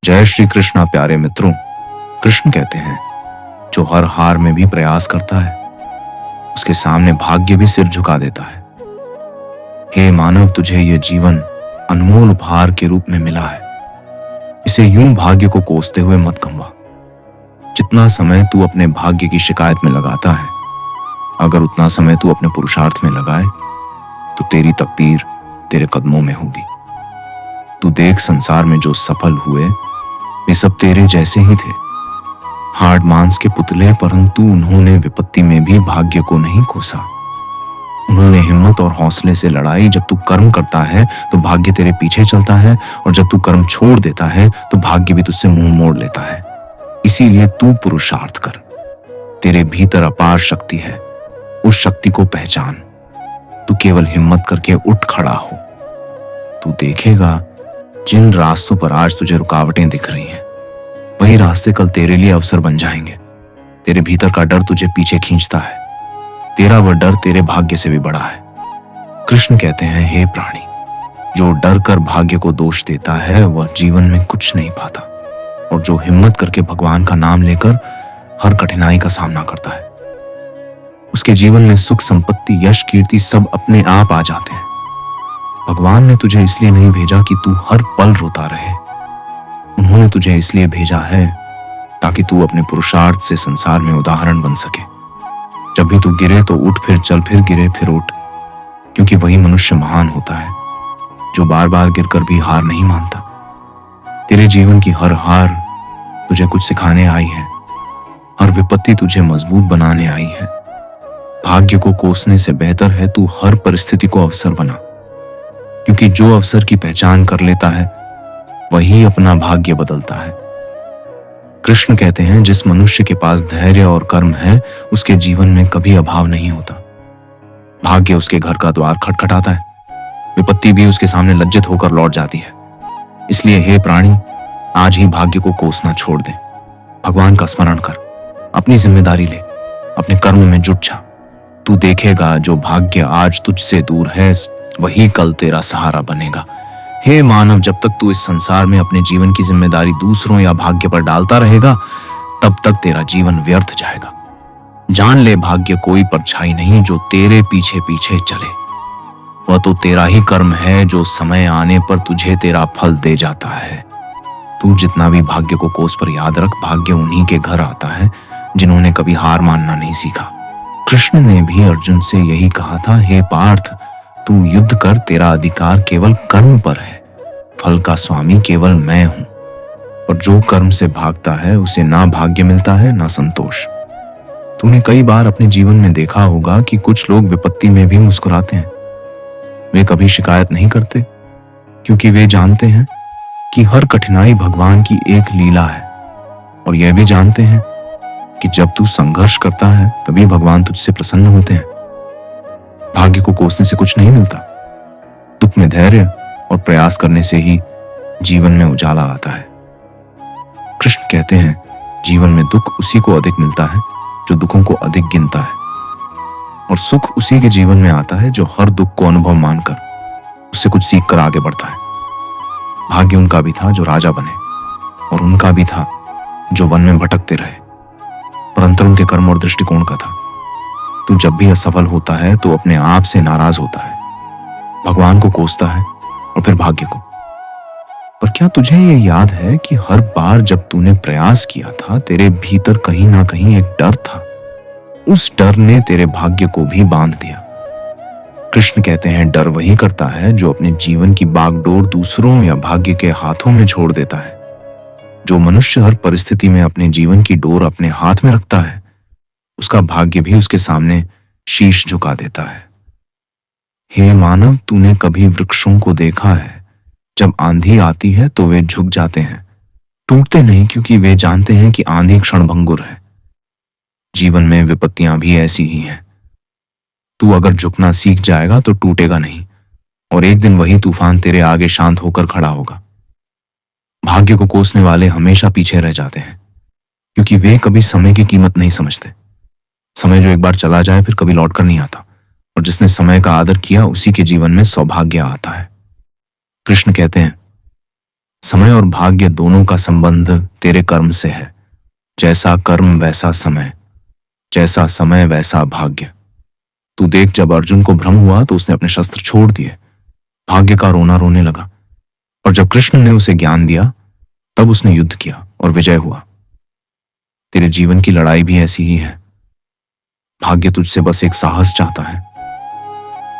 जय श्री कृष्णा प्यारे मित्रों। कृष्ण कहते हैं, जो हर हार में भी प्रयास करता है उसके सामने भाग्य भी सिर झुका देता है। हे मानव, तुझे यह जीवन अनमोल उपहार के रूप में मिला है। इसे यूं भाग्य को कोसते हुए मत गंवा। जितना समय तू अपने भाग्य की शिकायत में लगाता है, अगर उतना समय तू अपने पुरुषार्थ में लगाए तो तेरी तकदीर तेरे कदमों में होगी। तू देख, संसार में जो सफल हुए वे सब तेरे जैसे ही थे, हाड़ मांस के पुतले, परंतु उन्होंने विपत्ति में भी भाग्य को नहीं कोसा। उन्होंने हिम्मत और हौसले से लड़ाई। जब तू कर्म करता है तो भाग्य तेरे पीछे चलता है, और जब तू कर्म छोड़ देता है तो भाग्य भी तुझसे मुंह मोड़ लेता है। इसीलिए तू पुरुषार्थ कर। तेरे भीतर अपार शक्ति है, उस शक्ति को पहचान। तू केवल हिम्मत करके उठ खड़ा हो। तू देखेगा, जिन रास्तों पर आज तुझे रुकावटें दिख रही हैं, वही रास्ते कल तेरे लिए अवसर बन जाएंगे। तेरे भीतर का डर तुझे पीछे खींचता है, तेरा वह डर तेरे भाग्य से भी बड़ा है। कृष्ण कहते हैं, हे प्राणी, जो डर कर भाग्य को दोष देता है वह जीवन में कुछ नहीं पाता, और जो हिम्मत करके भगवान का नाम लेकर हर कठिनाई का सामना करता है, उसके जीवन में सुख, संपत्ति, यश, कीर्ति सब अपने आप आ जाते हैं। भगवान ने तुझे इसलिए नहीं भेजा कि तू हर पल रोता रहे। उन्होंने तुझे इसलिए भेजा है ताकि तू अपने पुरुषार्थ से संसार में उदाहरण बन सके। जब भी तू गिरे तो उठ, फिर चल, फिर गिरे फिर उठ, क्योंकि वही मनुष्य महान होता है जो बार बार गिरकर भी हार नहीं मानता। तेरे जीवन की हर हार तुझे कुछ सिखाने आई है, हर विपत्ति तुझे मजबूत बनाने आई है। भाग्य को कोसने से बेहतर है तू हर परिस्थिति को अवसर बना, क्योंकि जो अवसर की पहचान कर लेता है वही अपना भाग्य बदलता है। कृष्ण कहते हैं, जिस मनुष्य के पास धैर्य और कर्म है उसके जीवन में कभी अभाव नहीं होता। भाग्य उसके घर का द्वार खटखटाता है, विपत्ति भी उसके सामने लज्जित होकर लौट जाती है। इसलिए हे प्राणी, आज ही भाग्य को कोसना छोड़ दे। भगवान का स्मरण कर, अपनी जिम्मेदारी ले, अपने कर्म में जुट जा। तू देखेगा, जो भाग्य आज तुझसे दूर है वही कल तेरा सहारा बनेगा। हे मानव, जब तक तू इस संसार में अपने जीवन की जिम्मेदारी दूसरों या भाग्य पर डालता रहेगा, तब तक तेरा जीवन व्यर्थ जाएगा। जान ले, भाग्य कोई परछाई नहीं जो तेरे पीछे पीछे चले। वह तो तेरा ही कर्म है जो समय आने पर तुझे तेरा फल दे जाता है। तू जितना भी भाग्य को कोस पर याद रख, भाग्य उन्हीं के घर आता है जिन्होंने कभी हार मानना नहीं सीखा। कृष्ण ने भी अर्जुन से यही कहा था, हे पार्थ, तू युद्ध कर, तेरा अधिकार केवल कर्म पर है, फल का स्वामी केवल मैं हूं। और जो कर्म से भागता है उसे ना भाग्य मिलता है ना संतोष। तूने कई बार अपने जीवन में देखा होगा कि कुछ लोग विपत्ति में भी मुस्कुराते हैं। वे कभी शिकायत नहीं करते, क्योंकि वे जानते हैं कि हर कठिनाई भगवान की एक लीला है, और यह भी जानते हैं कि जब तू संघर्ष करता है तभी भगवान तुझसे प्रसन्न होते हैं। भाग्य को कोसने से कुछ नहीं मिलता। दुख में धैर्य और प्रयास करने से ही जीवन में उजाला आता है। कृष्ण कहते हैं, जीवन में दुख उसी को अधिक मिलता है जो दुखों को अधिक गिनता है, और सुख उसी के जीवन में आता है जो हर दुख को अनुभव मानकर उससे कुछ सीखकर आगे बढ़ता है। भाग्य उनका भी था जो राजा बने, और उनका भी था जो वन में भटकते रहे, परंतु उनके कर्म और दृष्टिकोण का था। तू जब भी असफल होता है तो अपने आप से नाराज होता है, भगवान को कोसता है और फिर भाग्य को। पर क्या तुझे ये याद है कि हर बार जब तूने प्रयास किया था, तेरे भीतर कहीं ना कहीं एक डर था। उस डर ने तेरे भाग्य को भी बांध दिया। कृष्ण कहते हैं, डर वही करता है जो अपने जीवन की बागडोर दूसरों या भाग्य के हाथों में छोड़ देता है। जो मनुष्य हर परिस्थिति में अपने जीवन की डोर अपने हाथ में रखता है, उसका भाग्य भी उसके सामने शीश झुका देता है। हे मानव, तूने कभी वृक्षों को देखा है, जब आंधी आती है तो वे झुक जाते हैं, टूटते नहीं, क्योंकि वे जानते हैं कि आंधी क्षणभंगुर है। जीवन में विपत्तियां भी ऐसी ही हैं। तू अगर झुकना सीख जाएगा तो टूटेगा नहीं, और एक दिन वही तूफान तेरे आगे शांत होकर खड़ा होगा। भाग्य को कोसने वाले हमेशा पीछे रह जाते हैं, क्योंकि वे कभी समय की कीमत नहीं समझते। समय जो एक बार चला जाए फिर कभी लौट कर नहीं आता, और जिसने समय का आदर किया उसी के जीवन में सौभाग्य आता है। कृष्ण कहते हैं, समय और भाग्य दोनों का संबंध तेरे कर्म से है। जैसा कर्म वैसा समय, जैसा समय वैसा भाग्य। तू देख, जब अर्जुन को भ्रम हुआ तो उसने अपने शस्त्र छोड़ दिए, भाग्य का रोना रोने लगा। और जब कृष्ण ने उसे ज्ञान दिया तब उसने युद्ध किया और विजय हुआ। तेरे जीवन की लड़ाई भी ऐसी ही है। भाग्य तुझसे बस एक साहस चाहता है।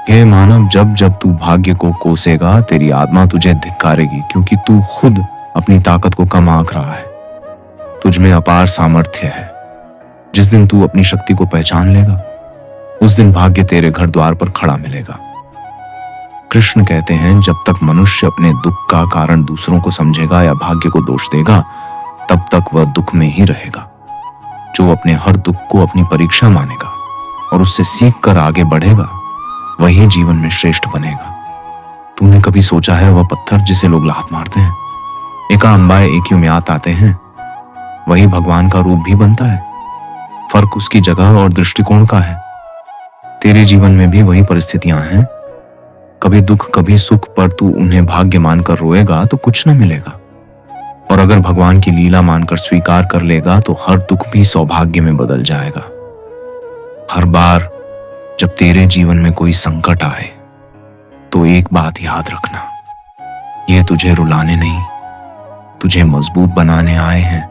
हे मानव, जब जब तू भाग्य को कोसेगा तेरी आत्मा तुझे धिक्कारेगी, क्योंकि तू खुद अपनी ताकत को कम आंक रहा है। तुझ में अपार सामर्थ्य है। जिस दिन तू अपनी शक्ति को पहचान लेगा उस दिन भाग्य तेरे घर द्वार पर खड़ा मिलेगा। कृष्ण कहते हैं, जब तक मनुष्य अपने दुख का कारण दूसरों को समझेगा या भाग्य को दोष देगा तब तक वह दुख में ही रहेगा। जो अपने हर दुख को अपनी परीक्षा मानेगा और उससे सीख कर आगे बढ़ेगा वही जीवन में श्रेष्ठ बनेगा। तूने कभी सोचा है, वह पत्थर जिसे लोग लात मारते हैं, एका अंबाए एक में आते हैं, वही भगवान का रूप भी बनता है। फर्क उसकी जगह और दृष्टिकोण का है। तेरे जीवन में भी वही परिस्थितियां हैं। कभी दुख कभी सुख, पर तू उन्हें भाग्य मानकर रोएगा तो कुछ न मिलेगा, और अगर भगवान की लीला मानकर स्वीकार कर लेगा तो हर दुख भी सौभाग्य में बदल जाएगा। हर बार जब तेरे जीवन में कोई संकट आए तो एक बात याद रखना, यह तुझे रुलाने नहीं, तुझे मजबूत बनाने आए हैं।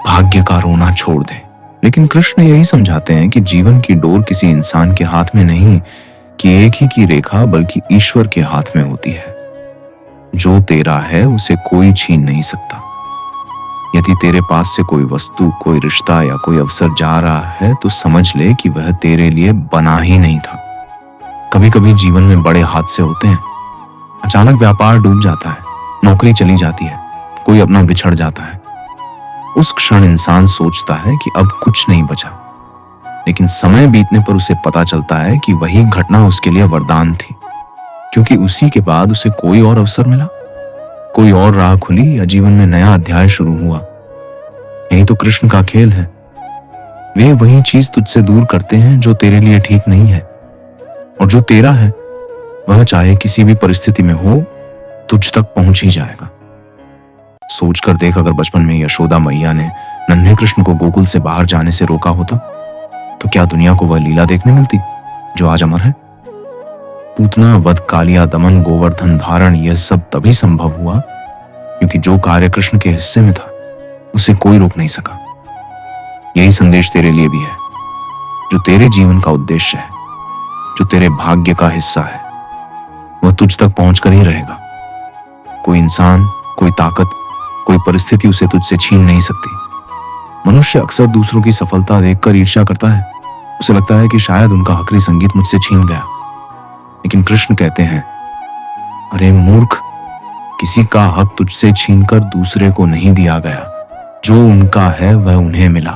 भाग्य का रोना छोड़ दे। लेकिन कृष्ण यही समझाते हैं कि जीवन की डोर किसी इंसान के हाथ में नहीं कि एक ही की रेखा, बल्कि ईश्वर के हाथ में होती है। जो तेरा है उसे कोई छीन नहीं सकता। यदि तेरे पास से कोई वस्तु, कोई रिश्ता या कोई अवसर जा रहा है तो समझ ले कि वह तेरे लिए बना ही नहीं था। कभी कभी जीवन में बड़े हादसे होते हैं। अचानक व्यापार डूब जाता है, नौकरी चली जाती है, कोई अपना बिछड़ जाता है। उस क्षण इंसान सोचता है कि अब कुछ नहीं बचा, लेकिन समय बीतने पर उसे पता चलता है कि वही घटना उसके लिए वरदान थी, क्योंकि उसी के बाद उसे कोई और अवसर मिला, कोई और राह खुली या जीवन में नया अध्याय शुरू हुआ। यही तो कृष्ण का खेल है। वे वही चीज तुझसे दूर करते हैं जो तेरे लिए ठीक नहीं है, और जो तेरा है वह चाहे किसी भी परिस्थिति में हो तुझ तक पहुंच ही जाएगा। सोच कर देख, अगर बचपन में यशोदा मैया ने नन्हे कृष्ण को गोकुल से बाहर जाने से रोका होता तो क्या दुनिया को वह लीला देखने मिलती जो आज अमर है? पूतना वध, कालिया दमन, गोवर्धन धारण, यह सब तभी संभव हुआ क्योंकि जो कार्य कृष्ण के हिस्से में था उसे कोई रोक नहीं सका। यही संदेश तेरे लिए भी है। जो तेरे जीवन का उद्देश्य है, जो तेरे भाग्य का हिस्सा है, वह तुझ तक पहुंचकर ही रहेगा। कोई इंसान, कोई ताकत, कोई परिस्थिति उसे तुझसे छीन नहीं सकती। मनुष्य अक्सर दूसरों की सफलता देखकर ईर्ष्या करता है। उसे लगता है कि शायद उनका हकरी संगीत मुझसे छीन गया। लेकिन कृष्ण कहते हैं, अरे मूर्ख, किसी का हक तुझसे छीनकर दूसरे को नहीं दिया गया। जो उनका है वह उन्हें मिला,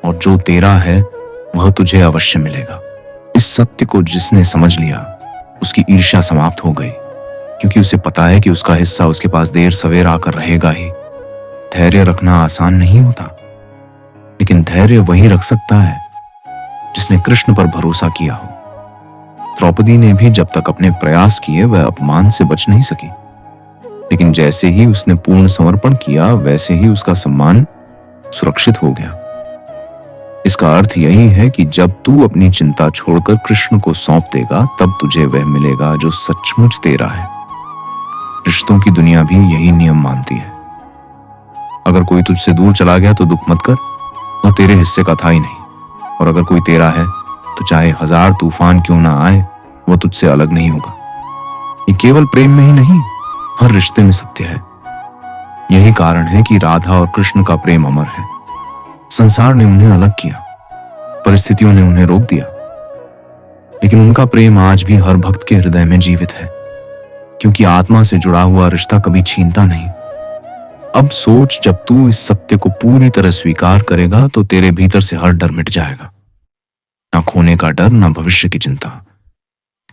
और जो तेरा है वह तुझे अवश्य मिलेगा। इस सत्य को जिसने समझ लिया उसकी ईर्ष्या समाप्त हो गई, क्योंकि उसे पता है कि उसका हिस्सा उसके पास देर सवेर आकर रहेगा ही। धैर्य रखना आसान नहीं होता, लेकिन धैर्य वही रख सकता है जिसने कृष्ण पर भरोसा किया हो। द्रौपदी ने भी जब तक अपने प्रयास किए वह अपमान से बच नहीं सकी, लेकिन जैसे ही उसने पूर्ण समर्पण किया वैसे ही उसका सम्मान सुरक्षित हो गया। इसका अर्थ यही है कि जब तू अपनी चिंता छोड़कर कृष्ण को सौंप देगा तब तुझे वह मिलेगा जो सचमुच तेरा है। रिश्तों की दुनिया भी यही नियम मानती है। अगर कोई तुझसे दूर चला गया तो दुख मत कर, वह तेरे हिस्से का था ही नहीं। और अगर कोई तेरा है तो चाहे 1000 तूफान क्यों ना आए वह तुझसे अलग नहीं होगा। ये केवल प्रेम में ही नहीं, हर रिश्ते में सत्य है। यही कारण है कि राधा और कृष्ण का प्रेम अमर है। संसार ने उन्हें अलग किया, परिस्थितियों ने उन्हें रोक दिया, लेकिन उनका प्रेम आज भी हर भक्त के हृदय में जीवित है, क्योंकि आत्मा से जुड़ा हुआ रिश्ता कभी छीनता नहीं। अब सोच, जब तू इस सत्य को पूरी तरह स्वीकार करेगा तो तेरे भीतर से हर डर मिट जाएगा। ना खोने का डर, ना भविष्य की चिंता,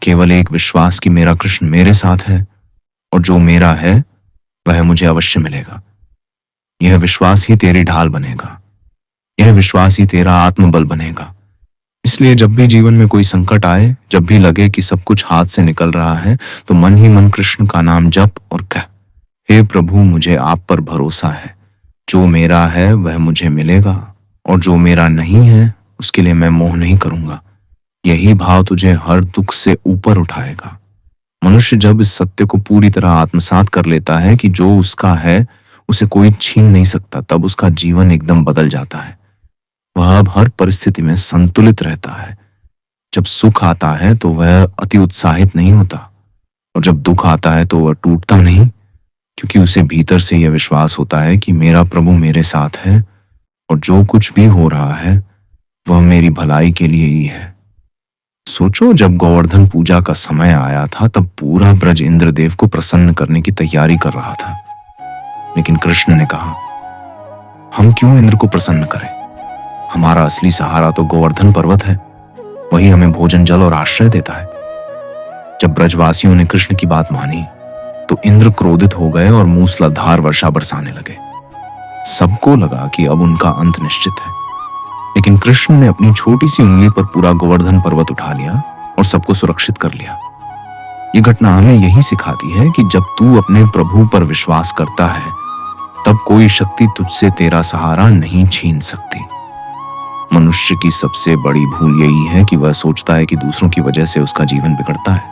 केवल एक विश्वास कि मेरा कृष्ण मेरे साथ है और जो मेरा है वह मुझे अवश्य मिलेगा। यह विश्वास ही तेरी ढाल बनेगा, यह विश्वास ही तेरा आत्मबल बनेगा। इसलिए जब भी जीवन में कोई संकट आए, जब भी लगे कि सब कुछ हाथ से निकल रहा है, तो मन ही मन कृष्ण का नाम जप और कह, हे प्रभु, मुझे आप पर भरोसा है। जो मेरा है वह मुझे मिलेगा, और जो मेरा नहीं है उसके लिए मैं मोह नहीं करूंगा। यही भाव तुझे हर दुख से ऊपर उठाएगा। मनुष्य जब इस सत्य को पूरी तरह आत्मसात कर लेता है कि जो उसका है उसे कोई छीन नहीं सकता, तब उसका जीवन एकदम बदल जाता है। वह अब हर परिस्थिति में संतुलित रहता है। जब सुख आता है तो वह अति उत्साहित नहीं होता, और जब दुख आता है तो वह टूटता नहीं, क्योंकि उसे भीतर से यह विश्वास होता है कि मेरा प्रभु मेरे साथ है, और जो कुछ भी हो रहा है वह मेरी भलाई के लिए ही है। सोचो, जब गोवर्धन पूजा का समय आया था तब पूरा ब्रज इंद्रदेव को प्रसन्न करने की तैयारी कर रहा था। लेकिन कृष्ण ने कहा, हम क्यों इंद्र को प्रसन्न करें? हमारा असली सहारा तो गोवर्धन पर्वत है। वही हमें भोजन, जल और आश्रय देता है। जब ब्रजवासियों ने कृष्ण की बात मानी तो इंद्र क्रोधित हो गए और मूसलाधार वर्षा बरसाने लगे। सबको लगा कि अब उनका अंत निश्चित है। लेकिन कृष्ण ने अपनी छोटी सी उंगली पर पूरा गोवर्धन पर्वत उठा लिया और सबको सुरक्षित कर लिया। ये घटना हमें यही सिखाती है कि जब तू अपने प्रभु पर विश्वास करता है तब कोई शक्ति तुझसे तेरा सहारा नहीं छीन सकती। मनुष्य की सबसे बड़ी भूल यही है कि वह सोचता है कि दूसरों की वजह से उसका जीवन बिगड़ता है,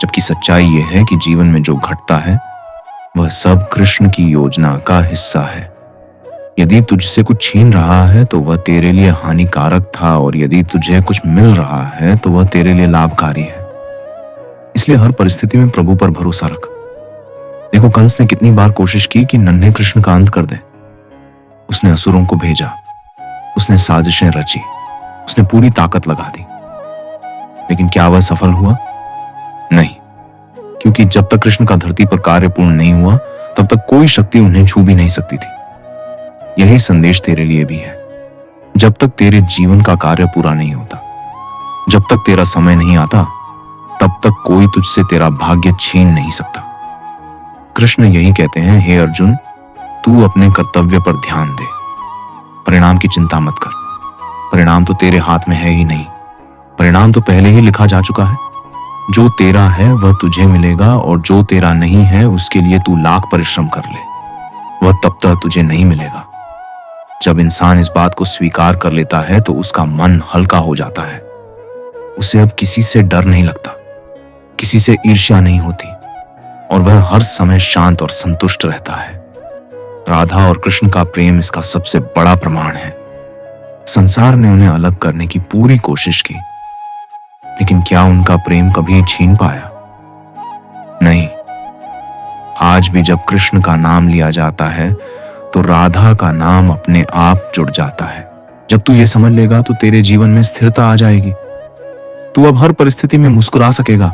जबकि सच्चाई यह है कि जीवन में जो घटता है वह सब कृष्ण की योजना का हिस्सा है। यदि तुझसे कुछ छीन रहा है तो वह तेरे लिए हानिकारक था, और यदि तुझे कुछ मिल रहा है तो वह तेरे लिए लाभकारी है। इसलिए हर परिस्थिति में प्रभु पर भरोसा रख। देखो, कंस ने कितनी बार कोशिश की कि नन्हे कृष्ण का अंत कर दे। उसने असुरों को भेजा, उसने साजिशें रची, उसने पूरी ताकत लगा दी। लेकिन क्या वह सफल हुआ? नहीं, क्योंकि जब तक कृष्ण का धरती पर कार्य पूर्ण नहीं हुआ तब तक कोई शक्ति उन्हें छू भी नहीं सकती थी। यही संदेश तेरे लिए भी है। जब तक तेरे जीवन का कार्य पूरा नहीं होता, जब तक तेरा समय नहीं आता, तब तक कोई तुझसे तेरा भाग्य छीन नहीं सकता। कृष्ण यही कहते हैं, हे अर्जुन, तू अपने कर्तव्य पर ध्यान दे। परिणाम की चिंता मत कर। परिणाम तो तेरे हाथ में है ही नहीं। परिणाम तो पहले ही लिखा जा चुका है। जो तेरा है वह तुझे मिलेगा, और जो तेरा नहीं है उसके लिए तू लाख परिश्रम कर ले, वह तब तक तुझे नहीं मिलेगा। जब इंसान इस बात को स्वीकार कर लेता है तो उसका मन हल्का हो जाता है। उसे अब किसी से डर नहीं लगता, किसी से ईर्ष्या नहीं होती, और वह हर समय शांत और संतुष्ट रहता है। राधा और कृष्ण का प्रेम इसका सबसे बड़ा प्रमाण है। संसार ने उन्हें अलग करने की पूरी कोशिश की, लेकिन क्या उनका प्रेम कभी छीन पाया? नहीं। आज भी जब कृष्ण का नाम लिया जाता है तो राधा का नाम अपने आप जुड़ जाता है। जब तू ये समझ लेगा तो तेरे जीवन में स्थिरता आ जाएगी। तू अब हर परिस्थिति में मुस्कुरा सकेगा,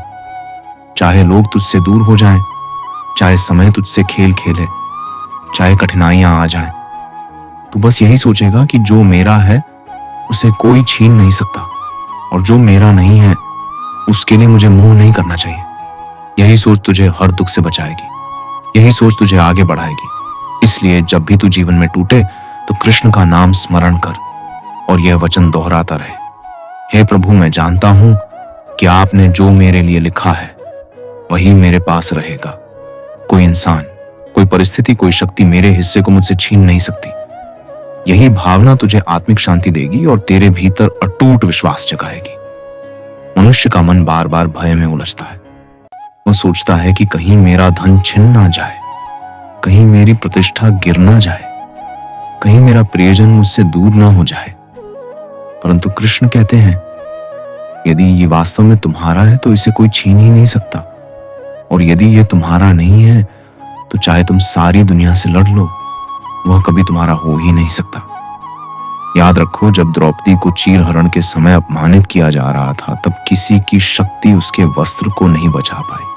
चाहे लोग तुझसे दूर हो जाएं, चाहे समय तुझसे खेल खेले, चाहे कठिनाइयां आ जाएं। तू बस यही सोचेगा कि जो मेरा है उसे कोई छीन नहीं सकता, और जो मेरा नहीं है उसके लिए मुझे मोह नहीं करना चाहिए। यही सोच तुझे हर दुख से बचाएगी, यही सोच तुझे आगे बढ़ाएगी। इसलिए जब भी तू जीवन में टूटे तो कृष्ण का नाम स्मरण कर और यह वचन दोहराता रहे, हे प्रभु, मैं जानता हूं कि आपने जो मेरे लिए लिखा है वही मेरे पास रहेगा। कोई इंसान, कोई परिस्थिति, कोई शक्ति मेरे हिस्से को मुझसे छीन नहीं सकती। यही भावना तुझे आत्मिक शांति देगी और तेरे भीतर अटूट विश्वास जगाएगी। मनुष्य का मन बार बार भय में उलझता है। वह सोचता है कि कहीं मेरा धन छिन ना जाए, कहीं मेरी प्रतिष्ठा गिर ना जाए, कहीं मेरा प्रियजन मुझसे दूर ना हो जाए। परंतु कृष्ण कहते हैं, यदि ये वास्तव में तुम्हारा है तो इसे कोई छीन ही नहीं सकता, और यदि ये तुम्हारा नहीं है तो चाहे तुम सारी दुनिया से लड़ लो, वह कभी तुम्हारा हो ही नहीं सकता। याद रखो, जब द्रौपदी को चीरहरण के समय अपमानित किया जा रहा था तब किसी की शक्ति उसके वस्त्र को नहीं बचा पाई।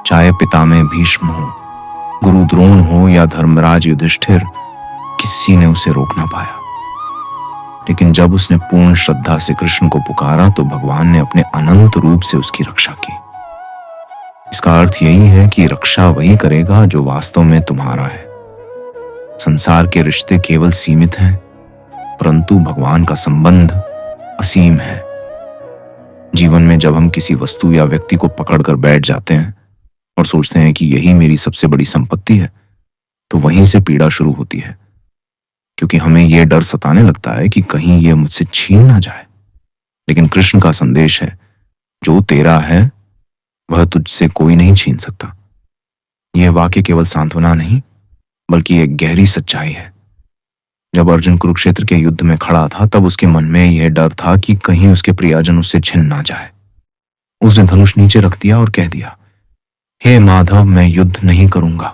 चाहे पितामह भीष्म हो, गुरु द्रोण हो या धर्मराज युधिष्ठिर, किसी ने उसे रोक ना पाया। लेकिन जब उसने पूर्ण श्रद्धा से कृष्ण को पुकारा तो भगवान ने अपने अनंत रूप से उसकी रक्षा की। इसका अर्थ यही है कि रक्षा वही करेगा जो वास्तव में तुम्हारा है। संसार के रिश्ते केवल सीमित हैं, परंतु भगवान का संबंध असीम है। जीवन में जब हम किसी वस्तु या व्यक्ति को पकड़कर बैठ जाते हैं और सोचते हैं कि यही मेरी सबसे बड़ी संपत्ति है, तो वहीं से पीड़ा शुरू होती है, क्योंकि हमें यह डर सताने लगता है कि कहीं यह मुझसे छीन ना जाए। लेकिन कृष्ण का संदेश है, जो तेरा है वह तुझसे कोई नहीं छीन सकता। यह वाक्य केवल सांत्वना नहीं, बल्कि एक गहरी सच्चाई है। जब अर्जुन कुरुक्षेत्र के युद्ध में खड़ा था, तब उसके मन में यह डर था कि कहीं उसके प्रियजन उससे छिन ना जाए। उसने धनुष नीचे रख दिया और कह दिया, हे माधव, मैं युद्ध नहीं करूंगा।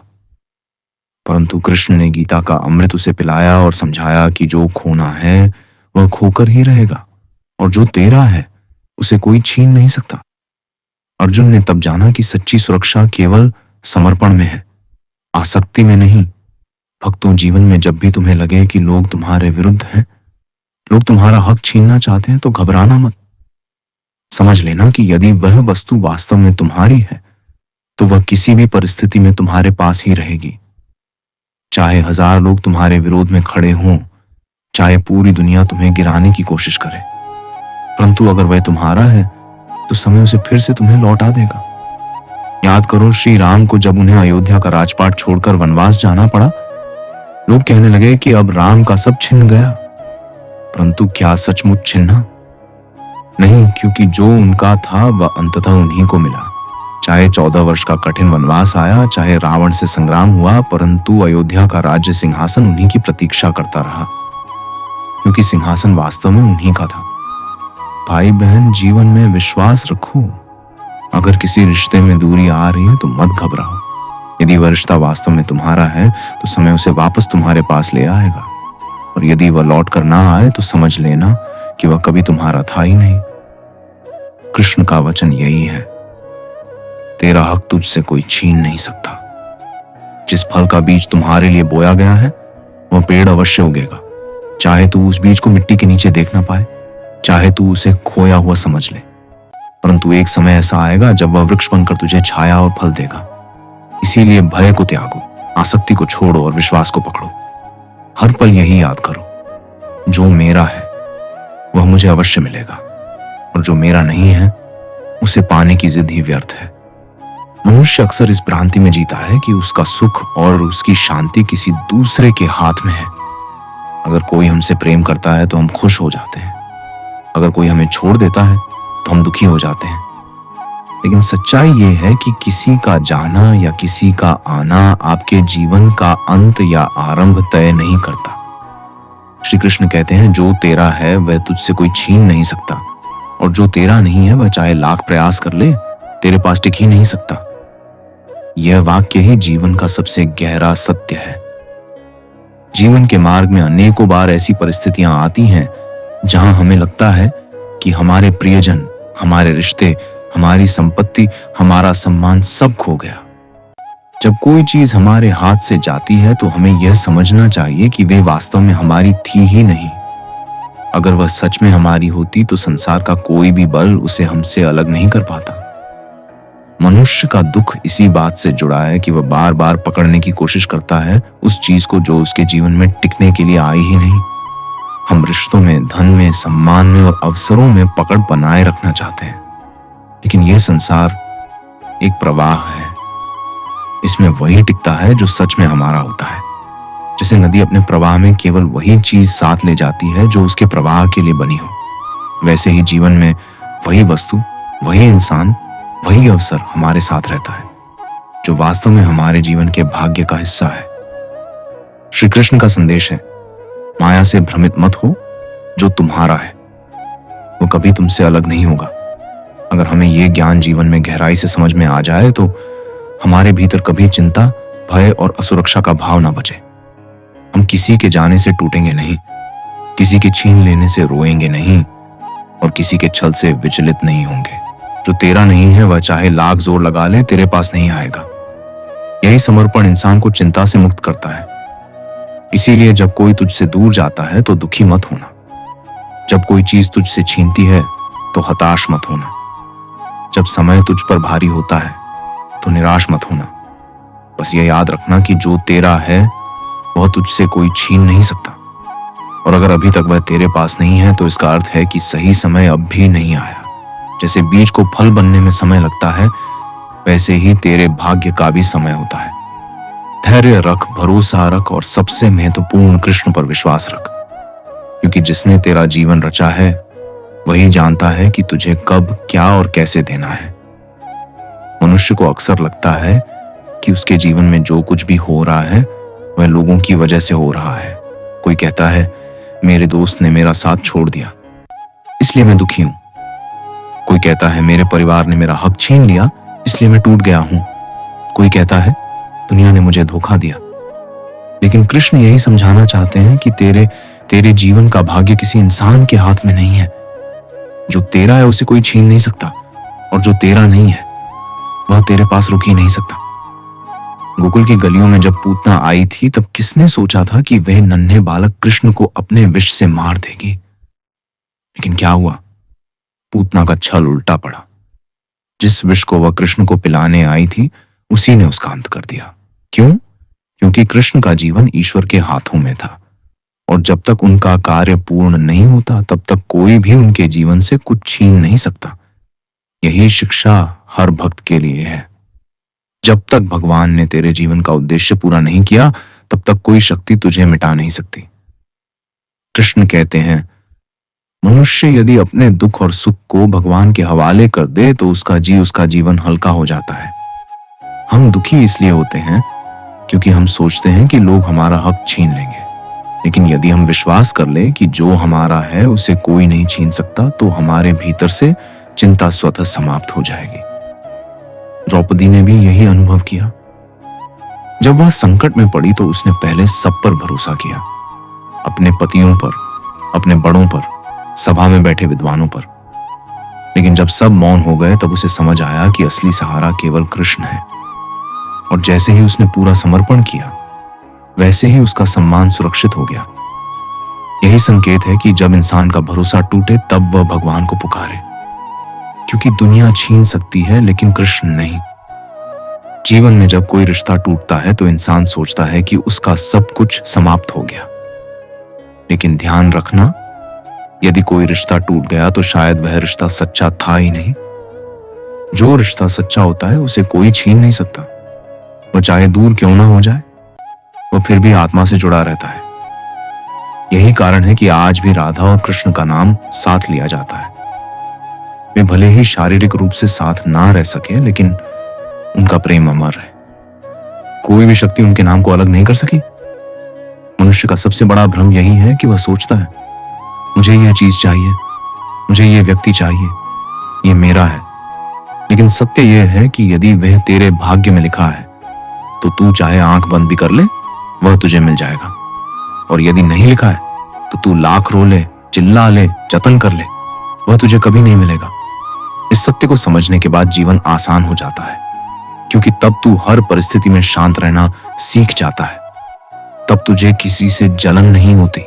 परंतु कृष्ण ने गीता का अमृत उसे पिलाया और समझाया कि जो खोना है वह खोकर ही रहेगा, और जो तेरा है उसे कोई छीन नहीं सकता। अर्जुन ने तब जाना कि सच्ची सुरक्षा केवल समर्पण में है, आसक्ति में नहीं। भक्तों, जीवन में जब भी तुम्हें लगे कि लोग तुम्हारे विरुद्ध हैं, लोग तुम्हारा हक छीनना चाहते हैं, तो घबराना मत। समझ लेना कि यदि वह वस्तु वास्तव में तुम्हारी है, तो वह किसी भी परिस्थिति में तुम्हारे पास ही रहेगी। चाहे 1000 लोग तुम्हारे विरोध में खड़े हों, चाहे पूरी दुनिया तुम्हें गिराने की कोशिश करे, परंतु अगर वह तुम्हारा है तो समय उसे फिर से तुम्हें लौटा देगा। याद करो, श्री राम को जब उन्हें अयोध्या का राजपाट छोड़कर वनवास जाना पड़ा, लोग कहने लगे कि अब राम का सब छिन गया। परंतु क्या सचमुच छिन्ना? नहीं, क्योंकि जो उनका था वह अंततः उन्हीं को मिला। चाहे 14 वर्ष का कठिन वनवास आया, चाहे रावण से संग्राम हुआ, परंतु अयोध्या का राज्य सिंहासन उन्हीं की प्रतीक्षा करता रहा, क्योंकि सिंहासन वास्तव में उन्हीं का था। भाई बहन, जीवन में विश्वास रखो। अगर किसी रिश्ते में दूरी आ रही है तो मत घबराओ। यदि वह रिश्ता वास्तव में तुम्हारा है तो समय उसे वापस तुम्हारे पास ले आएगा, और यदि वह लौट कर ना आए तो समझ लेना कि वह कभी तुम्हारा था ही नहीं। कृष्ण का वचन यही है, तेरा हक तुझसे कोई छीन नहीं सकता। जिस फल का बीज तुम्हारे लिए बोया गया है वह पेड़ अवश्य उगेगा, चाहे तू उस बीज को मिट्टी के नीचे देख ना पाए, चाहे तू उसे खोया हुआ समझ ले। परंतु एक समय ऐसा आएगा जब वह वृक्ष बनकर तुझे छाया और फल देगा। इसीलिए भय को त्यागो, आसक्ति को छोड़ो और विश्वास को पकड़ो। हर पल यही याद करो, जो मेरा है वह मुझे अवश्य मिलेगा, और जो मेरा नहीं है उसे पाने की जिद ही व्यर्थ है। मनुष्य अक्सर इस भ्रांति में जीता है कि उसका सुख और उसकी शांति किसी दूसरे के हाथ में है। अगर कोई हमसे प्रेम करता है तो हम खुश हो जाते हैं, अगर कोई हमें छोड़ देता है तो हम दुखी हो जाते हैं। लेकिन सच्चाई ये है कि किसी का जाना या किसी का आना आपके जीवन का अंत या आरंभ तय नहीं करता। श्री कृष्ण कहते हैं, जो तेरा है वह तुझसे कोई छीन नहीं सकता, और जो तेरा नहीं है वह चाहे लाख प्रयास कर ले, तेरे पास टिक ही नहीं सकता। यह वाक्य ही जीवन का सबसे गहरा सत्य है। जीवन के मार्ग में अनेकों बार ऐसी परिस्थितियां आती हैं जहां हमें लगता है कि हमारे प्रियजन, हमारे रिश्ते, हमारी संपत्ति, हमारा सम्मान सब खो गया। जब कोई चीज हमारे हाथ से जाती है तो हमें यह समझना चाहिए कि वे वास्तव में हमारी थी ही नहीं। अगर वह सच में हमारी होती तो संसार का कोई भी बल उसे हमसे अलग नहीं कर पाता। मनुष्य का दुख इसी बात से जुड़ा है कि वह बार बार पकड़ने की कोशिश करता है उस चीज को जो उसके जीवन में टिकने के लिए आई ही नहीं। हम रिश्तों में, धन में, सम्मान में और अवसरों में पकड़ बनाए रखना चाहते हैं, लेकिन यह संसार एक प्रवाह है। इसमें वही टिकता है जो सच में हमारा होता है। जैसे नदी अपने प्रवाह में केवल वही चीज साथ ले जाती है जो उसके प्रवाह के लिए बनी हो, वैसे ही जीवन में वही वस्तु, वही इंसान, वही अवसर हमारे साथ रहता है जो वास्तव में हमारे जीवन के भाग्य का हिस्सा है। श्री कृष्ण का संदेश है, माया से भ्रमित मत हो। जो तुम्हारा है वो कभी तुमसे अलग नहीं होगा। अगर हमें यह ज्ञान जीवन में गहराई से समझ में आ जाए तो हमारे भीतर कभी चिंता, भय और असुरक्षा का भाव ना बचे। हम किसी के जाने से टूटेंगे नहीं, किसी के छीन लेने से रोएंगे नहीं, और किसी के छल से विचलित नहीं होंगे। जो तेरा नहीं है वह चाहे लाख जोर लगा ले, तेरे पास नहीं आएगा। यही समर्पण इंसान को चिंता से मुक्त करता है। इसीलिए जब कोई तुझसे दूर जाता है तो दुखी मत होना। जब कोई चीज तुझसे छीनती है तो हताश मत होना। जब समय तुझ पर भारी होता है तो निराश मत होना। बस ये याद रखना कि जो तेरा है वह तुझसे कोई छीन नहीं सकता, और अगर अभी तक वह तेरे पास नहीं है तो इसका अर्थ है कि सही समय अब भी नहीं आया। जैसे बीज को फल बनने में समय लगता है, वैसे ही तेरे भाग्य का भी समय होता है। धैर्य रख, भरोसा रख और सबसे महत्वपूर्ण कृष्ण पर विश्वास रख, क्योंकि जिसने तेरा जीवन रचा है वही जानता है कि तुझे कब, क्या और कैसे देना है। मनुष्य को अक्सर लगता है कि उसके जीवन में जो कुछ भी हो रहा है वह लोगों की वजह से हो रहा है। कोई कहता है मेरे दोस्त ने मेरा साथ छोड़ दिया इसलिए मैं दुखी हूं। कोई कहता है मेरे परिवार ने मेरा हक छीन लिया इसलिए मैं टूट गया हूं। कोई कहता है दुनिया ने मुझे धोखा दिया। लेकिन कृष्ण यही समझाना चाहते हैं कि तेरे जीवन का भाग्य किसी इंसान के हाथ में नहीं है। जो तेरा है उसे कोई छीन नहीं सकता और जो तेरा नहीं है वह तेरे पास रुक ही नहीं सकता। गोकुल की गलियों में जब पूतना आई थी तब किसने सोचा था कि वह नन्हे बालक कृष्ण को अपने विष से मार देगी। लेकिन क्या हुआ, पूतना का छल उल्टा पड़ा। जिस विष को वह कृष्ण को पिलाने आई थी उसी ने उसका अंत कर दिया। क्यों? क्योंकि कृष्ण का जीवन ईश्वर के हाथों में था और जब तक उनका कार्य पूर्ण नहीं होता तब तक कोई भी उनके जीवन से कुछ छीन नहीं सकता। यही शिक्षा हर भक्त के लिए है। जब तक भगवान ने तेरे जीवन का उद्देश्य पूरा नहीं किया तब तक कोई शक्ति तुझे मिटा नहीं सकती। कृष्ण कहते हैं मनुष्य यदि अपने दुख और सुख को भगवान के हवाले कर दे तो उसका जीवन हल्का हो जाता है। हम दुखी इसलिए होते हैं क्योंकि हम सोचते हैं कि लोग हमारा हक छीन लेंगे। लेकिन यदि हम विश्वास कर ले कि जो हमारा है उसे कोई नहीं छीन सकता तो हमारे भीतर से चिंता स्वतः समाप्त हो जाएगी। द्रौपदी ने भी यही अनुभव किया। जब वह संकट में पड़ी तो उसने पहले सब पर भरोसा किया, अपने पतियों पर, अपने बड़ों पर, सभा में बैठे विद्वानों पर। लेकिन जब सब मौन हो गए तब उसे समझ आया कि असली सहारा केवल कृष्ण है। और जैसे ही उसने पूरा समर्पण किया वैसे ही उसका सम्मान सुरक्षित हो गया। यही संकेत है कि जब इंसान का भरोसा टूटे तब वह भगवान को पुकारे, क्योंकि दुनिया छीन सकती है लेकिन कृष्ण नहीं। जीवन में जब कोई रिश्ता टूटता है तो इंसान सोचता है कि उसका सब कुछ समाप्त हो गया। लेकिन ध्यान रखना, यदि कोई रिश्ता टूट गया तो शायद वह रिश्ता सच्चा था ही नहीं। जो रिश्ता सच्चा होता है उसे कोई छीन नहीं सकता। वह चाहे दूर क्यों ना हो जाए, वह फिर भी आत्मा से जुड़ा रहता है। यही कारण है कि आज भी राधा और कृष्ण का नाम साथ लिया जाता है। वे भले ही शारीरिक रूप से साथ ना रह सके लेकिन उनका प्रेम अमर है। कोई भी शक्ति उनके नाम को अलग नहीं कर सकी। मनुष्य का सबसे बड़ा भ्रम यही है कि वह सोचता है मुझे यह चीज चाहिए, मुझे यह व्यक्ति चाहिए, यह मेरा है। लेकिन सत्य यह है कि यदि वह तेरे भाग्य में लिखा है तो तू चाहे आंख बंद भी कर ले वह तुझे मिल जाएगा। और यदि नहीं लिखा है तो तू लाख रो ले, चिल्ला ले, जतन कर ले, वह तुझे कभी नहीं मिलेगा। इस सत्य को समझने के बाद जीवन आसान हो जाता है, क्योंकि तब तू हर परिस्थिति में शांत रहना सीख जाता है। तब तुझे किसी से जलन नहीं होती,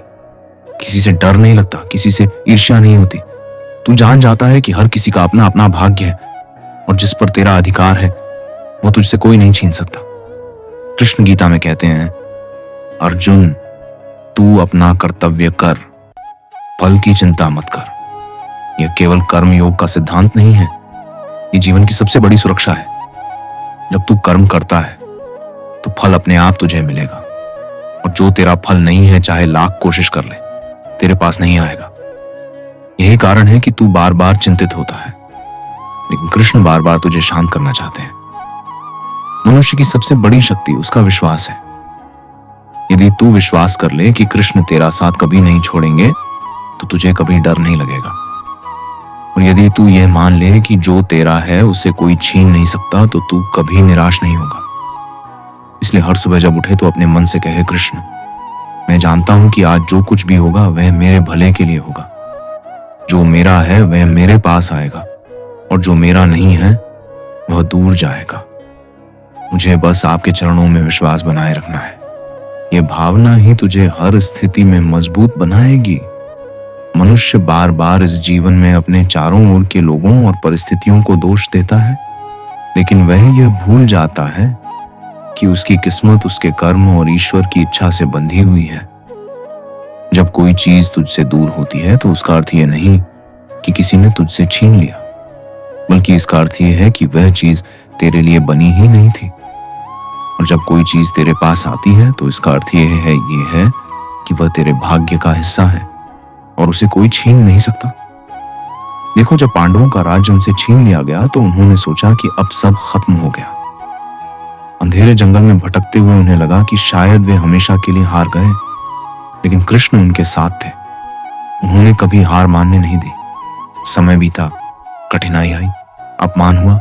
किसी से डर नहीं लगता, किसी से ईर्ष्या नहीं होती। तू जान जाता है कि हर किसी का अपना अपना भाग्य है और जिस पर तेरा अधिकार है वह तुझसे कोई नहीं छीन सकता। कृष्ण गीता में कहते हैं अर्जुन, तू अपना कर्तव्य कर, फल की चिंता मत कर। यह केवल कर्म योग का सिद्धांत नहीं है, ये जीवन की सबसे बड़ी सुरक्षा है। जब तू कर्म करता है तो फल अपने आप तुझे मिलेगा और जो तेरा फल नहीं है चाहे लाख कोशिश कर ले तेरे पास नहीं आएगा। यही कारण है कि तू बार बार चिंतित होता है, लेकिन कृष्ण बार बार तुझे शांत करना चाहते हैं। मनुष्य की सबसे बड़ी शक्ति उसका विश्वास है। यदि तू विश्वास कर ले कि कृष्ण तेरा साथ कभी नहीं छोड़ेंगे तो तुझे कभी डर नहीं लगेगा। और यदि तू यह मान ले कि जो तेरा है उसे कोई छीन नहीं सकता तो तू कभी निराश नहीं होगा। इसलिए हर सुबह जब उठे तो अपने मन से कहे कृष्ण, मैं जानता हूं कि आज जो कुछ भी होगा वह मेरे भले के लिए होगा। जो मेरा है वह मेरे पास आएगा और जो मेरा नहीं है वह दूर जाएगा। मुझे बस आपके चरणों में विश्वास बनाए रखना है। यह भावना ही तुझे हर स्थिति में मजबूत बनाएगी। मनुष्य बार बार इस जीवन में अपने चारों ओर के लोगों और परिस्थितियों को दोष देता है, लेकिन वह यह भूल जाता है कि उसकी किस्मत उसके कर्म और ईश्वर की इच्छा से बंधी हुई है। जब कोई चीज तुझसे दूर होती है तो उसका अर्थ यह नहीं कि किसी ने तुझसे छीन लिया। बल्कि इसका अर्थ यह है कि वह चीज तेरे लिए बनी ही नहीं थी। और जब कोई चीज तेरे पास आती है तो इसका अर्थ यह है कि वह तेरे भाग्य का हिस्सा है और उसे कोई छीन नहीं सकता। देखो, जब पांडवों का राज्य उनसे छीन लिया गया तो उन्होंने सोचा कि अब सब खत्म हो गया। अंधेरे जंगल में भटकते हुए उन्हें लगा कि शायद वे हमेशा के लिए हार गए, लेकिन कृष्ण उनके साथ थे। उन्होंने कभी हार मानने नहीं दी। समय बीता, कठिनाई आई, अपमान हुआ,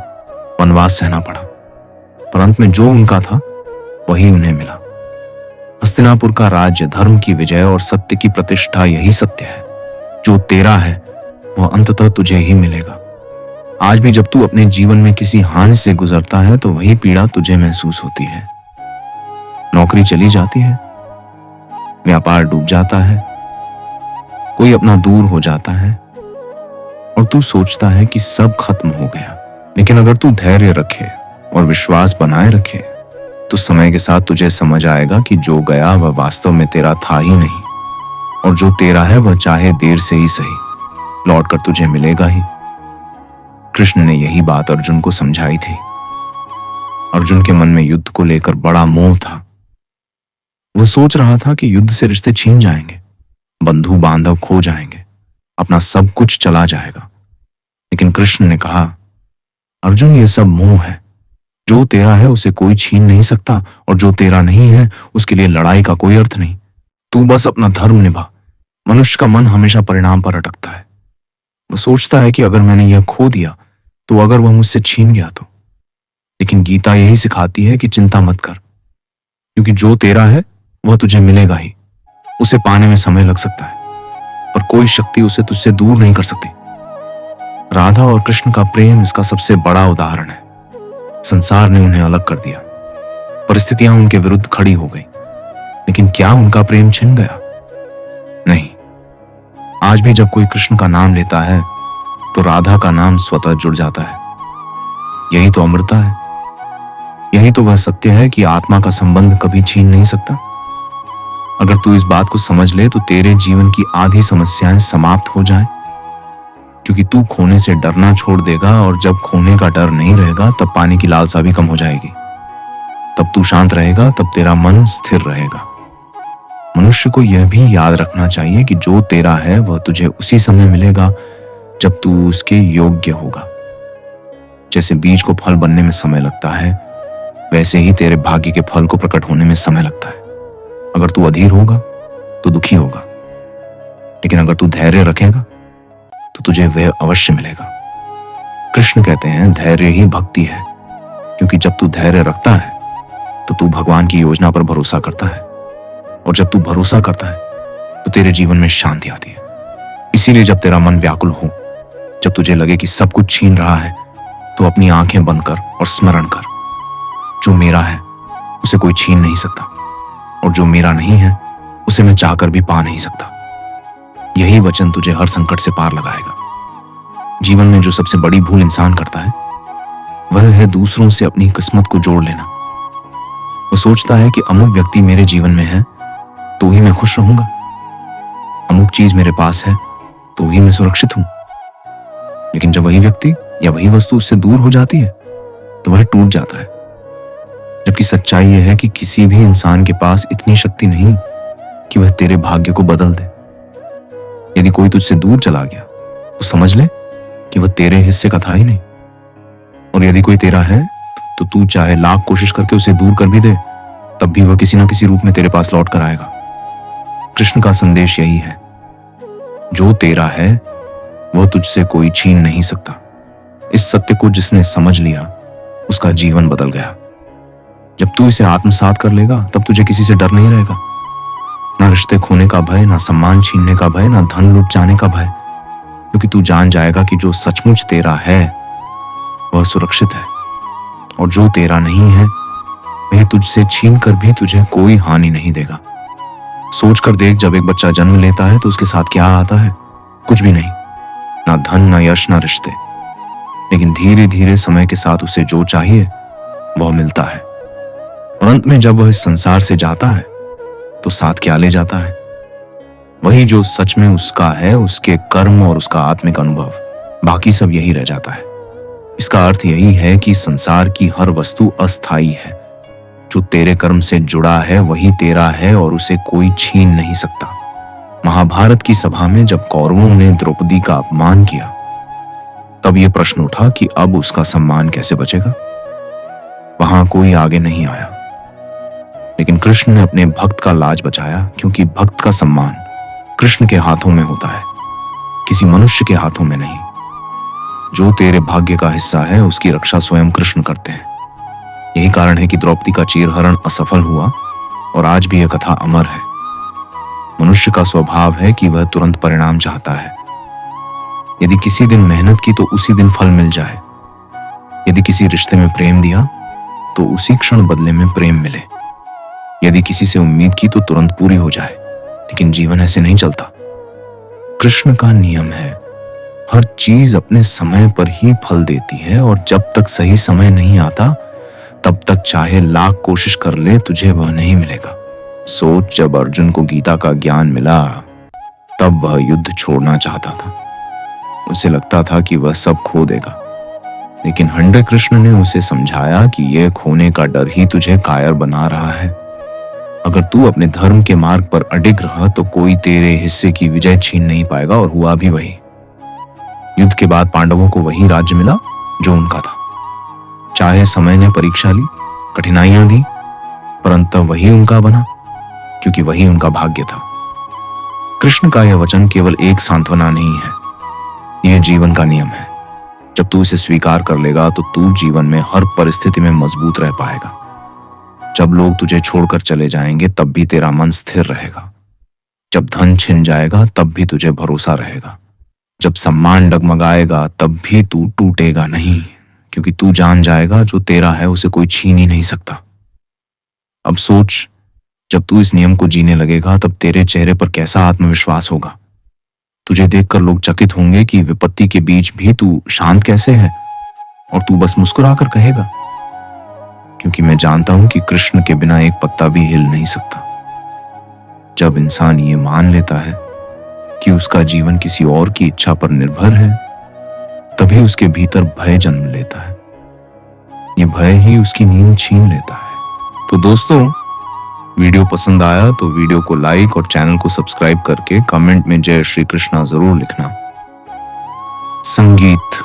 वनवास सहना पड़ा, पर अंत में जो उनका था वही उन्हें मिला। हस्तिनापुर का राज्य, धर्म की विजय और सत्य की प्रतिष्ठा, यही सत्य है। जो तेरा है वह अंततः तुझे ही मिलेगा। आज भी जब तू अपने जीवन में किसी हानि से गुजरता है तो वही पीड़ा तुझे महसूस होती है। नौकरी चली जाती है, व्यापार डूब जाता है, कोई अपना दूर हो जाता है और तू सोचता है कि सब खत्म हो गया। लेकिन अगर तू धैर्य रखे और विश्वास बनाए रखे तो समय के साथ तुझे समझ आएगा कि जो गया वह वास्तव में तेरा था ही नहीं, और जो तेरा है वह चाहे देर से ही सही लौट कर तुझे मिलेगा ही। कृष्ण ने यही बात अर्जुन को समझाई थी। अर्जुन के मन में युद्ध को लेकर बड़ा मोह था। वह सोच रहा था कि युद्ध से रिश्ते छीन जाएंगे, बंधु बांधव खो जाएंगे, अपना सब कुछ चला जाएगा। लेकिन कृष्ण ने कहा, अर्जुन, यह सब मोह है। जो तेरा है उसे कोई छीन नहीं सकता, और जो तेरा नहीं है उसके लिए लड़ाई का कोई अर्थ नहीं। तू बस अपना धर्म निभा। मनुष्य का मन हमेशा परिणाम पर अटकता है। वो सोचता है कि अगर मैंने यह खो दिया तो अगर वह मुझसे छीन गया तो। लेकिन गीता यही सिखाती है कि चिंता मत कर, क्योंकि जो तेरा है वह तुझे मिलेगा ही। उसे पाने में समय लग सकता है, पर कोई शक्ति उसे तुझसे दूर नहीं कर सकती। राधा और कृष्ण का प्रेम इसका सबसे बड़ा उदाहरण है। संसार ने उन्हें अलग कर दिया, परिस्थितियां उनके विरुद्ध खड़ी हो गई, लेकिन क्या उनका प्रेम छिन गया? नहीं। आज भी जब कोई कृष्ण का नाम लेता है तो राधा का नाम स्वतः जुड़ जाता है। यही तो अमृता है। यही तो वह सत्य है कि आत्मा का संबंध कभी छीन नहीं सकता। अगर तू इस बात को समझ ले तो तेरे जीवन की आधी समस्याएं समाप्त हो जाएं, क्योंकि तू खोने से डरना छोड़ देगा, और जब खोने का डर नहीं रहेगा तब पाने की लालसा भी कम हो जाएगी। तब तू शांत रहेगा, तब तेरा मन स्थिर रहेगा। मनुष्य को यह भी याद रखना चाहिए कि जो तेरा है वह तुझे उसी समय मिलेगा जब तू उसके योग्य होगा। जैसे बीज को फल बनने में समय लगता है, वैसे ही तेरे भाग्य के फल को प्रकट होने में समय लगता है। अगर तू अधीर होगा तो दुखी होगा, लेकिन अगर तू धैर्य रखेगा तो तुझे वह अवश्य मिलेगा। कृष्ण कहते हैं, धैर्य ही भक्ति है, क्योंकि जब तू धैर्य रखता है तो तू भगवान की योजना पर भरोसा करता है, और जब तू भरोसा करता है तो तेरे जीवन में शांति आती है। इसीलिए जब तेरा मन व्याकुल हो, जब तुझे लगे कि सब कुछ छीन रहा है, तो अपनी आंखें बंद कर और स्मरण कर, जो मेरा है उसे कोई छीन नहीं सकता, और जो मेरा नहीं है उसे मैं चाहकर भी पा नहीं सकता। यही वचन तुझे हर संकट से पार लगाएगा। जीवन में जो सबसे बड़ी भूल इंसान करता है वह है दूसरों से अपनी किस्मत को जोड़ लेना। वो सोचता है कि अमुक व्यक्ति मेरे जीवन में है तो ही मैं खुश रहूंगा, अमुक चीज मेरे पास है तो ही मैं सुरक्षित हूं। लेकिन जब वही व्यक्ति या वही वस्तु उससे दूर हो जाती है तो वह टूट जाता है। जबकि सच्चाई यह है कि किसी भी इंसान के पास इतनी शक्ति नहीं कि वह तेरे भाग्य को बदल दे। यदि कोई तुझसे दूर चला गया तो समझ ले कि वह तेरे हिस्से का था ही नहीं, और यदि कोई तेरा है तो तू चाहे लाख कोशिश करके उसे दूर कर भी दे, तब भी वह किसी ना किसी रूप में तेरे पास लौट कर आएगा। कृष्ण का संदेश यही है, जो तेरा है वह तुझसे कोई छीन नहीं सकता। इस सत्य को जिसने समझ लिया उसका जीवन बदल गया। जब तू इसे आत्मसात कर लेगा तब तुझे किसी से डर नहीं रहेगा। ना रिश्ते खोने का भय, ना सम्मान छीनने का भय, ना धन लुट जाने का भय, क्योंकि तू जान जाएगा कि जो सचमुच तेरा है वह सुरक्षित है, और जो तेरा नहीं है वह तुझसे छीन कर भी तुझे कोई हानि नहीं देगा। सोच कर देख, जब एक बच्चा जन्म लेता है तो उसके साथ क्या आता है? कुछ भी नहीं, ना धन, ना यश, ना रिश्ते। लेकिन धीरे धीरे समय के साथ उसे जो चाहिए वह मिलता है, और अंत में जब वह इस संसार से जाता है तो साथ क्या ले जाता है? वही जो सच में उसका है, उसके कर्म और उसका आत्मिक अनुभव। बाकी सब यही रह जाता है। इसका अर्थ यही है कि संसार की हर वस्तु अस्थाई है। जो तेरे कर्म से जुड़ा है वही तेरा है और उसे कोई छीन नहीं सकता। महाभारत की सभा में जब कौरवों ने द्रौपदी का अपमान किया तब यह प्रश्न उठा कि अब उसका सम्मान कैसे बचेगा। वहां कोई आगे नहीं आया, लेकिन कृष्ण ने अपने भक्त का लाज बचाया, क्योंकि भक्त का सम्मान कृष्ण के हाथों में होता है, किसी मनुष्य के हाथों में नहीं। जो तेरे भाग्य का हिस्सा है उसकी रक्षा स्वयं कृष्ण करते हैं। यही कारण है कि द्रौपदी का चीरहरण असफल हुआ और आज भी यह कथा अमर है। मनुष्य का स्वभाव है कि वह तुरंत परिणाम चाहता है। यदि किसी दिन मेहनत की तो उसी दिन फल मिल जाए। यदि किसी रिश्ते में प्रेम दिया तो उसी क्षण बदले में प्रेम मिले। यदि किसी से उम्मीद की तो तुरंत पूरी हो जाए, लेकिन जीवन ऐसे नहीं चलता। कृष्ण का नियम है, हर चीज अपने समय पर ही फल देती है और जब तक सही समय नहीं आता तब तक चाहे लाख कोशिश कर ले तुझे वह नहीं मिलेगा। सोच, जब अर्जुन को गीता का ज्ञान मिला तब वह युद्ध छोड़ना चाहता था। उसे लगता था कि वह सब खो देगा, लेकिन हंडे कृष्ण ने उसे समझाया कि यह खोने का डर ही तुझे कायर बना रहा है। अगर तू अपने धर्म के मार्ग पर अडिग रहा तो कोई तेरे हिस्से की विजय छीन नहीं पाएगा। और हुआ भी वही। युद्ध के बाद पांडवों को वही राज्य मिला जो उनका था। चाहे समय ने परीक्षा ली, कठिनाइयां दी, परंतु वही उनका बना, क्योंकि वही उनका भाग्य था। कृष्ण का यह वचन केवल एक सांत्वना नहीं है, यह जीवन का नियम है। जब तू इसे स्वीकार कर लेगा तो तू जीवन में हर परिस्थिति में मजबूत रह पाएगा। जब लोग तुझे छोड़कर चले जाएंगे तब भी तेरा मन स्थिर रहेगा। जब धन छिन जाएगा तब भी तुझे भरोसा रहेगा। जब सम्मान डगमगाएगा तब भी तू टूटेगा नहीं, क्योंकि तू जान जाएगा जो तेरा है उसे कोई छीन ही नहीं सकता। अब सोच, जब तू इस नियम को जीने लगेगा तब तेरे चेहरे पर कैसा आत्मविश्वास होगा। तुझे देखकर लोग चकित होंगे कि विपत्ति के बीच भी तू शांत कैसे है, और तू बस मुस्कुराकर कहेगा, क्योंकि मैं जानता हूं कि कृष्ण के बिना एक पत्ता भी हिल नहीं सकता। जब इंसान ये मान लेता है कि उसका जीवन किसी और की इच्छा पर निर्भर है, तभी उसके भीतर भय जन्म लेता है। ये भय ही उसकी नींद छीन लेता है। तो दोस्तों, वीडियो पसंद आया तो वीडियो को लाइक और चैनल को सब्सक्राइब करके कमेंट में जय श्री कृष्णा जरूर लिखना। संगीत